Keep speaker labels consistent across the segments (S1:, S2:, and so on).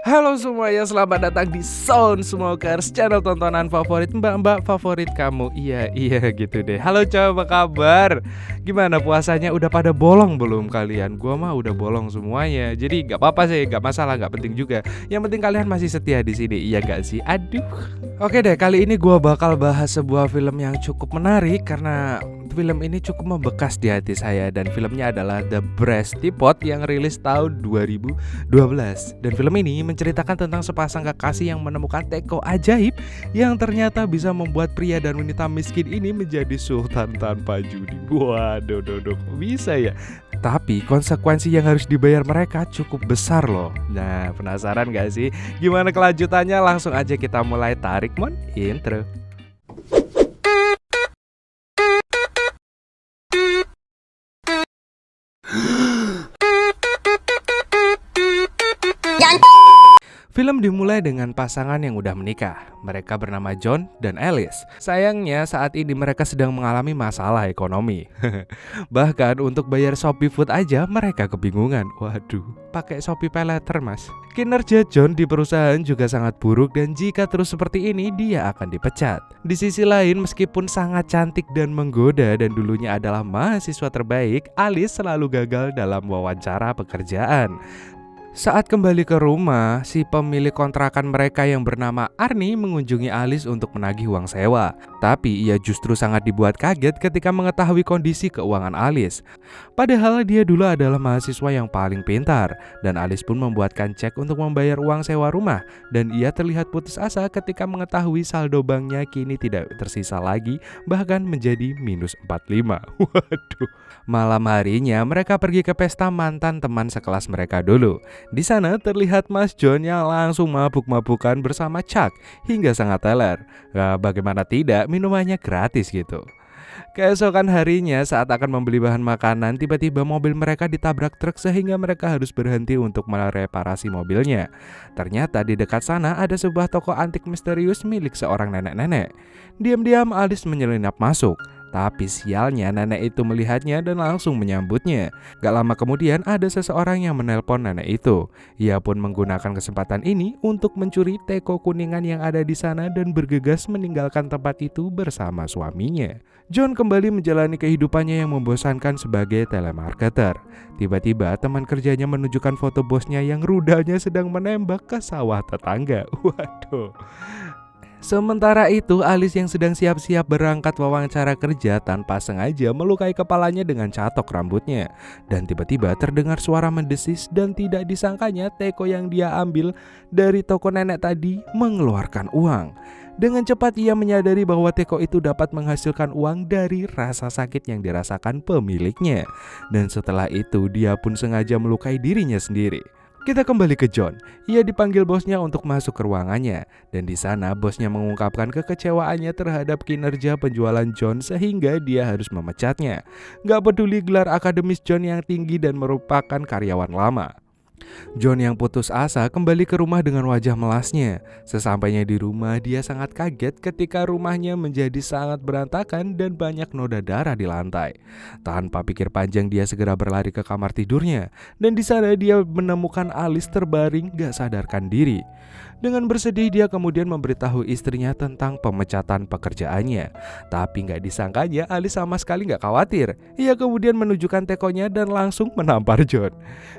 S1: Halo semuanya, selamat datang di Sound Smokers, channel tontonan favorit mbak-mbak favorit kamu. Iya gitu deh. Halo coba, apa kabar? Gimana puasanya, udah pada bolong belum kalian? Gua mah udah bolong semuanya. Jadi gak apa-apa sih, gak masalah, gak penting juga. Yang penting kalian masih setia di sini, iya gak sih? Aduh. Oke deh, kali ini gua bakal bahas sebuah film yang cukup menarik karena film ini cukup membekas di hati saya, dan filmnya adalah The Brass Teapot yang rilis tahun 2012. Dan film ini menceritakan tentang sepasang kekasih yang menemukan teko ajaib yang ternyata bisa membuat pria dan wanita miskin ini menjadi sultan tanpa judi. Waduh, kok bisa ya? Tapi konsekuensi yang harus dibayar mereka cukup besar loh. Nah, penasaran gak sih? Gimana kelanjutannya? Langsung aja kita mulai, tarik mon intro. Film dimulai dengan pasangan yang udah menikah. Mereka bernama John dan Alice. Sayangnya saat ini mereka sedang mengalami masalah ekonomi. Bahkan untuk bayar Shopee Food aja mereka kebingungan. Waduh, pakai Shopee Pay Later mas. Kinerja John di perusahaan juga sangat buruk, dan jika terus seperti ini dia akan dipecat. Di sisi lain, meskipun sangat cantik dan menggoda dan dulunya adalah mahasiswa terbaik, Alice selalu gagal dalam wawancara pekerjaan. Saat kembali ke rumah, si pemilik kontrakan mereka yang bernama Arnie mengunjungi Alice untuk menagih uang sewa. Tapi ia justru sangat dibuat kaget ketika mengetahui kondisi keuangan Alice. Padahal dia dulu adalah mahasiswa yang paling pintar, dan Alice pun membuatkan cek untuk membayar uang sewa rumah. Dan ia terlihat putus asa ketika mengetahui saldo banknya kini tidak tersisa lagi, bahkan menjadi minus 45. Waduh. Malam harinya mereka pergi ke pesta mantan teman sekelas mereka dulu. Di sana terlihat Mas John yang langsung mabuk-mabukan bersama Chuck hingga sangat teler. Bagaimana tidak, minumannya gratis gitu. Keesokan harinya saat akan membeli bahan makanan, tiba-tiba mobil mereka ditabrak truk sehingga mereka harus berhenti untuk mereparasi mobilnya. Ternyata di dekat sana ada sebuah toko antik misterius milik seorang nenek-nenek. Diam-diam Alice menyelinap masuk. Tapi sialnya nenek itu melihatnya dan langsung menyambutnya. Gak lama kemudian ada seseorang yang menelpon nenek itu. Ia pun menggunakan kesempatan ini untuk mencuri teko kuningan yang ada di sana dan bergegas meninggalkan tempat itu bersama suaminya. John kembali menjalani kehidupannya yang membosankan sebagai telemarketer. Tiba-tiba teman kerjanya menunjukkan foto bosnya yang rudalnya sedang menembak ke sawah tetangga. Waduh. Sementara itu, Alice yang sedang siap-siap berangkat wawancara kerja tanpa sengaja melukai kepalanya dengan catok rambutnya. Dan tiba-tiba terdengar suara mendesis, dan tidak disangkanya teko yang dia ambil dari toko nenek tadi mengeluarkan uang. Dengan cepat ia menyadari bahwa teko itu dapat menghasilkan uang dari rasa sakit yang dirasakan pemiliknya. Dan setelah itu dia pun sengaja melukai dirinya sendiri. Kita kembali ke John. Ia dipanggil bosnya untuk masuk ke ruangannya, dan di sana bosnya mengungkapkan kekecewaannya terhadap kinerja penjualan John sehingga dia harus memecatnya. Gak peduli gelar akademis John yang tinggi dan merupakan karyawan lama. John yang putus asa kembali ke rumah dengan wajah melasnya. Sesampainya di rumah, dia sangat kaget ketika rumahnya menjadi sangat berantakan dan banyak noda darah di lantai. Tanpa pikir panjang, dia segera berlari ke kamar tidurnya, dan di sana dia menemukan Alice terbaring gak sadarkan diri. Dengan bersedih dia kemudian memberitahu istrinya tentang pemecatan pekerjaannya. Tapi gak disangkanya Alice sama sekali gak khawatir. Ia kemudian menunjukkan tekonya dan langsung menampar John.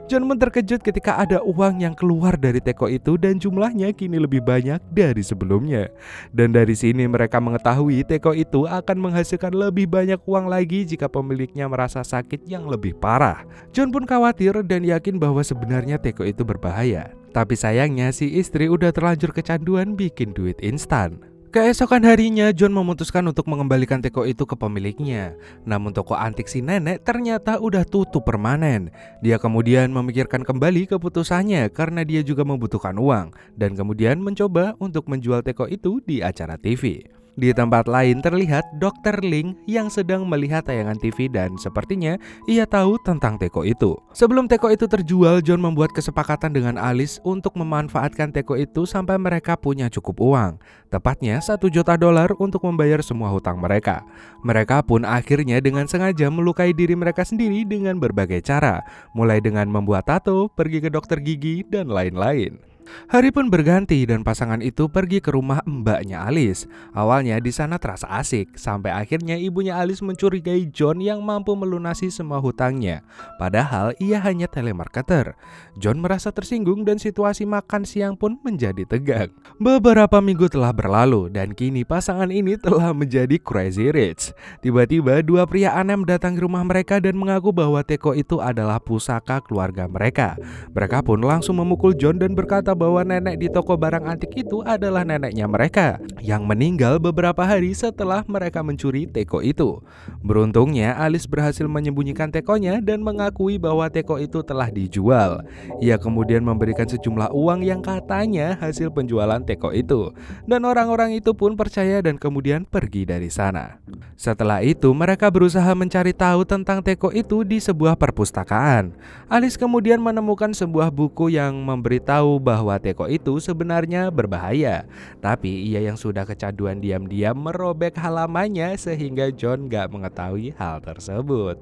S1: John pun terkejut ketika ada uang yang keluar dari teko itu, dan jumlahnya kini lebih banyak dari sebelumnya. Dan dari sini mereka mengetahui teko itu akan menghasilkan lebih banyak uang lagi jika pemiliknya merasa sakit yang lebih parah. John pun khawatir dan yakin bahwa sebenarnya teko itu berbahaya. Tapi sayangnya si istri udah terlanjur kecanduan bikin duit instan. Keesokan harinya John memutuskan untuk mengembalikan teko itu ke pemiliknya. Namun toko antik si nenek ternyata udah tutup permanen. Dia kemudian memikirkan kembali keputusannya karena dia juga membutuhkan uang, dan kemudian mencoba untuk menjual teko itu di acara TV. Di tempat lain terlihat Dr. Ling yang sedang melihat tayangan TV, dan sepertinya ia tahu tentang teko itu. Sebelum teko itu terjual, John membuat kesepakatan dengan Alice untuk memanfaatkan teko itu sampai mereka punya cukup uang. Tepatnya $1 juta untuk membayar semua hutang mereka. Mereka pun akhirnya dengan sengaja melukai diri mereka sendiri dengan berbagai cara, mulai dengan membuat tato, pergi ke dokter gigi, dan lain-lain. Hari pun berganti dan pasangan itu pergi ke rumah mbaknya Alice. Awalnya di sana terasa asik, sampai akhirnya ibunya Alice mencurigai John yang mampu melunasi semua hutangnya. Padahal ia hanya telemarketer. John merasa tersinggung dan situasi makan siang pun menjadi tegang. Beberapa minggu telah berlalu dan kini pasangan ini telah menjadi crazy rich. Tiba-tiba dua pria aneh datang ke rumah mereka dan mengaku bahwa teko itu adalah pusaka keluarga mereka. Mereka pun langsung memukul John dan berkata bahwa nenek di toko barang antik itu adalah neneknya mereka yang meninggal beberapa hari setelah mereka mencuri teko itu. Beruntungnya Alice berhasil menyembunyikan tekonya dan mengakui bahwa teko itu telah dijual. Ia kemudian memberikan sejumlah uang yang katanya hasil penjualan teko itu, dan orang-orang itu pun percaya dan kemudian pergi dari sana. Setelah itu mereka berusaha mencari tahu tentang teko itu di sebuah perpustakaan. Alice kemudian menemukan sebuah buku yang memberitahu bahwa teko itu sebenarnya berbahaya. Tapi ia yang sudah kecanduan diam-diam merobek halamannya sehingga John gak mengetahui hal tersebut.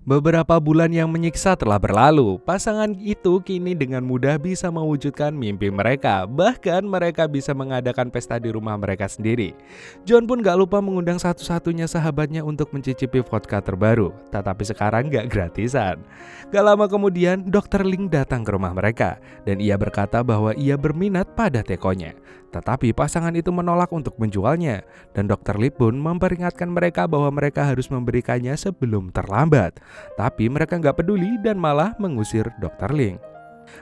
S1: Beberapa bulan yang menyiksa telah berlalu. Pasangan itu kini dengan mudah bisa mewujudkan mimpi mereka. Bahkan mereka bisa mengadakan pesta di rumah mereka sendiri. John pun gak lupa mengundang satu-satunya sahabatnya untuk mencicipi vodka terbaru. Tetapi sekarang gak gratisan. Gak lama kemudian Dr. Ling datang ke rumah mereka dan ia berkata bahwa ia berminat pada tekonya. Tetapi pasangan itu menolak untuk menjualnya dan Dr. Lee pun memperingatkan mereka bahwa mereka harus memberikannya sebelum terlambat. Tapi mereka nggak peduli dan malah mengusir Dr. Ling.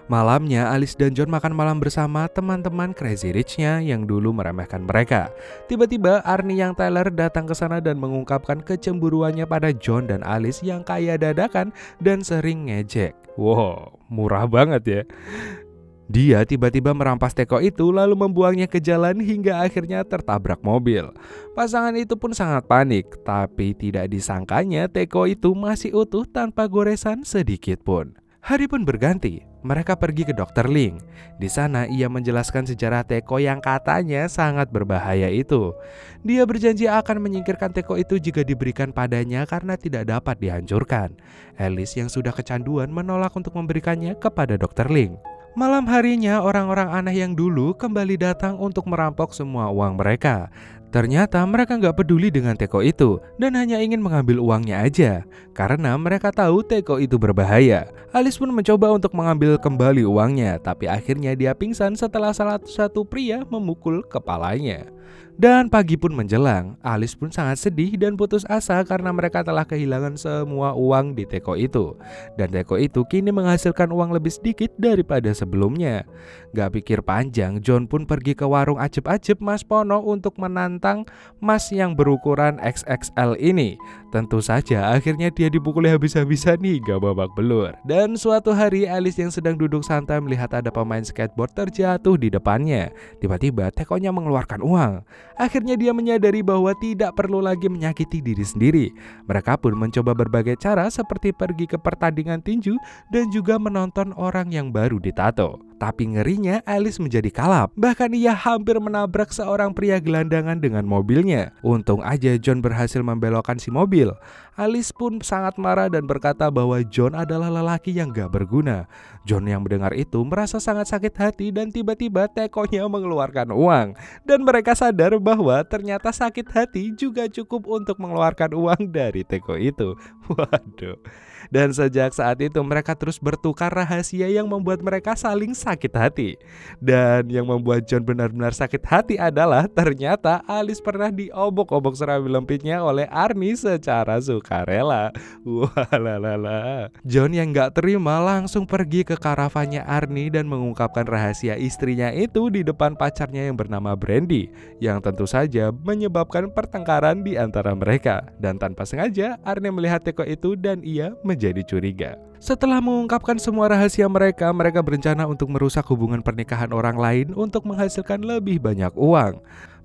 S1: Malamnya Alice dan John makan malam bersama teman-teman Crazy Rich-nya yang dulu meremehkan mereka. Tiba-tiba Arnie yang Tyler datang ke sana dan mengungkapkan kecemburuannya pada John dan Alice yang kaya dadakan dan sering ngejek. Wow, murah banget ya. Dia tiba-tiba merampas teko itu lalu membuangnya ke jalan hingga akhirnya tertabrak mobil. Pasangan itu pun sangat panik, tapi tidak disangkanya teko itu masih utuh tanpa goresan sedikit pun. Hari pun berganti, mereka pergi ke Dr. Ling. Di sana ia menjelaskan sejarah teko yang katanya sangat berbahaya itu. Dia berjanji akan menyingkirkan teko itu jika diberikan padanya karena tidak dapat dihancurkan. Alice yang sudah kecanduan menolak untuk memberikannya kepada Dr. Ling. Malam harinya orang-orang aneh yang dulu kembali datang untuk merampok semua uang mereka. Ternyata mereka nggak peduli dengan teko itu dan hanya ingin mengambil uangnya aja. Karena mereka tahu teko itu berbahaya. Alice pun mencoba untuk mengambil kembali uangnya, tapi akhirnya dia pingsan setelah salah satu pria memukul kepalanya. Dan pagi pun menjelang, Alice pun sangat sedih dan putus asa karena mereka telah kehilangan semua uang di teko itu. Dan teko itu kini menghasilkan uang lebih sedikit daripada sebelumnya. Gak pikir panjang, John pun pergi ke warung ajeb-ajeb Mas Pono untuk menantang Mas yang berukuran XXL ini. Tentu saja akhirnya dia dipukuli habis-habisan hingga babak belur. Dan suatu hari Alice yang sedang duduk santai melihat ada pemain skateboard terjatuh di depannya. Tiba-tiba tekonya mengeluarkan uang. Akhirnya dia menyadari bahwa tidak perlu lagi menyakiti diri sendiri. Mereka pun mencoba berbagai cara seperti pergi ke pertandingan tinju dan juga menonton orang yang baru ditato. Tapi ngerinya Alice menjadi kalap. Bahkan ia hampir menabrak seorang pria gelandangan dengan mobilnya. Untung aja John berhasil membelokkan si mobil. Alice pun sangat marah dan berkata bahwa John adalah lelaki yang gak berguna. John yang mendengar itu merasa sangat sakit hati dan tiba-tiba tekonya mengeluarkan uang. Dan mereka sadar bahwa ternyata sakit hati juga cukup untuk mengeluarkan uang dari teko itu. Waduh. Dan sejak saat itu mereka terus bertukar rahasia yang membuat mereka saling sakit hati. Dan yang membuat John benar-benar sakit hati adalah ternyata Alice pernah diobok-obok serabi lempitnya oleh Arnie secara sukarela. Walalala. John yang gak terima langsung pergi ke karavannya Arnie dan mengungkapkan rahasia istrinya itu di depan pacarnya yang bernama Brandy, yang tentu saja menyebabkan pertengkaran di antara mereka. Dan tanpa sengaja Arnie melihat teko itu dan ia menjadi curiga. Setelah mengungkapkan semua rahasia mereka berencana untuk merusak hubungan pernikahan orang lain untuk menghasilkan lebih banyak uang.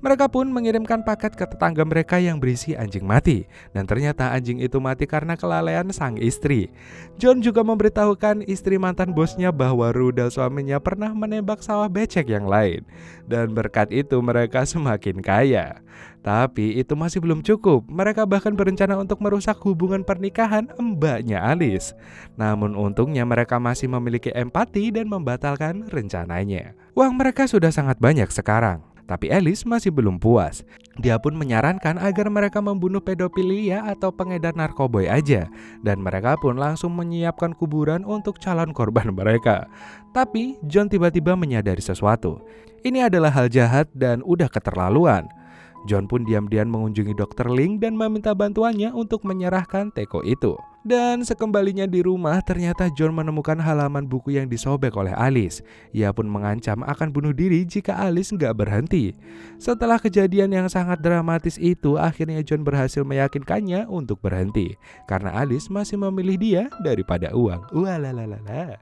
S1: Mereka pun mengirimkan paket ke tetangga mereka yang berisi anjing mati. Dan ternyata anjing itu mati karena kelalaian sang istri. John juga memberitahukan istri mantan bosnya bahwa rudal suaminya pernah menembak sawah becek yang lain. Dan berkat itu mereka semakin kaya. Tapi itu masih belum cukup. Mereka bahkan berencana untuk merusak hubungan pernikahan mbaknya Alice. Namun untungnya mereka masih memiliki empati dan membatalkan rencananya. Uang mereka sudah sangat banyak sekarang. Tapi Alice masih belum puas. Dia pun menyarankan agar mereka membunuh pedofilia atau pengedar narkoboy aja. Dan mereka pun langsung menyiapkan kuburan untuk calon korban mereka. Tapi John tiba-tiba menyadari sesuatu. Ini adalah hal jahat dan udah keterlaluan. John pun diam-diam mengunjungi Dr. Ling dan meminta bantuannya untuk menyerahkan teko itu. Dan sekembalinya di rumah, ternyata John menemukan halaman buku yang disobek oleh Alice. Ia pun mengancam akan bunuh diri jika Alice nggak berhenti. Setelah kejadian yang sangat dramatis itu, akhirnya John berhasil meyakinkannya untuk berhenti. Karena Alice masih memilih dia daripada uang. Walalala.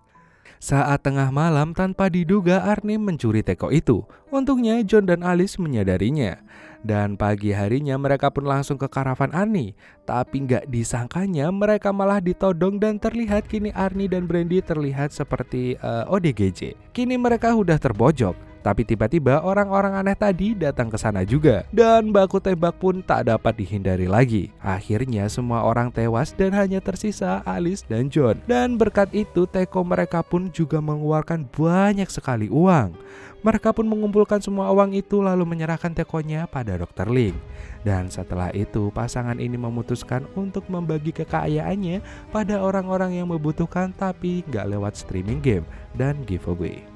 S1: Saat tengah malam tanpa diduga Arnie mencuri teko itu. Untungnya John dan Alice menyadarinya. Dan pagi harinya mereka pun langsung ke karavan Arnie. Tapi nggak disangkanya mereka malah ditodong dan terlihat kini Arnie dan Brandy terlihat seperti ODGJ. Kini mereka udah terbojok. Tapi tiba-tiba orang-orang aneh tadi datang ke sana juga. Dan baku tembak pun tak dapat dihindari lagi. Akhirnya semua orang tewas dan hanya tersisa Alice dan John. Dan berkat itu teko mereka pun juga mengeluarkan banyak sekali uang. Mereka pun mengumpulkan semua uang itu lalu menyerahkan tekonya pada Dr. Ling. Dan setelah itu pasangan ini memutuskan untuk membagi kekayaannya pada orang-orang yang membutuhkan tapi gak lewat streaming game dan giveaway.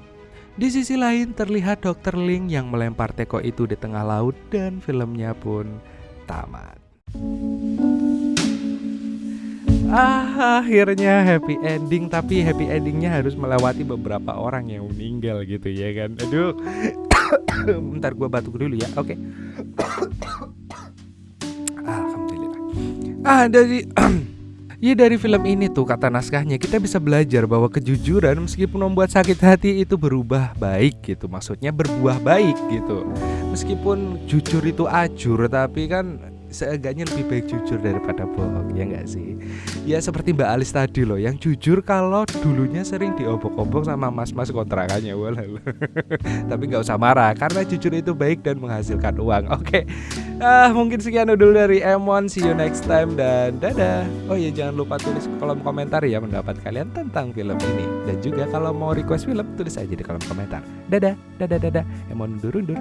S1: Di sisi lain terlihat Dr. Ling yang melempar teko itu di tengah laut dan filmnya pun tamat. Akhirnya happy ending, tapi happy endingnya harus melewati beberapa orang yang meninggal gitu ya kan. Aduh. Bentar gue batuk dulu ya. Oke. Alhamdulillah. Dari film ini tuh kata naskahnya kita bisa belajar bahwa kejujuran meskipun membuat sakit hati itu berubah baik gitu. Maksudnya berbuah baik gitu. Meskipun jujur itu ajur tapi kan seenggaknya lebih baik jujur daripada bohong, ya enggak sih? Ya seperti Mbak Alice tadi loh, yang jujur kalau dulunya sering diobok-obok sama mas-mas kontrakannya. Tapi gak usah marah, karena jujur itu baik dan menghasilkan uang. Oke. Mungkin sekian dulu dari M1. See you next time dan dadah. Oh ya, jangan lupa tulis di kolom komentar ya pendapat kalian tentang film ini. Dan juga kalau mau request film tulis aja di kolom komentar. Dadah. M1 undur.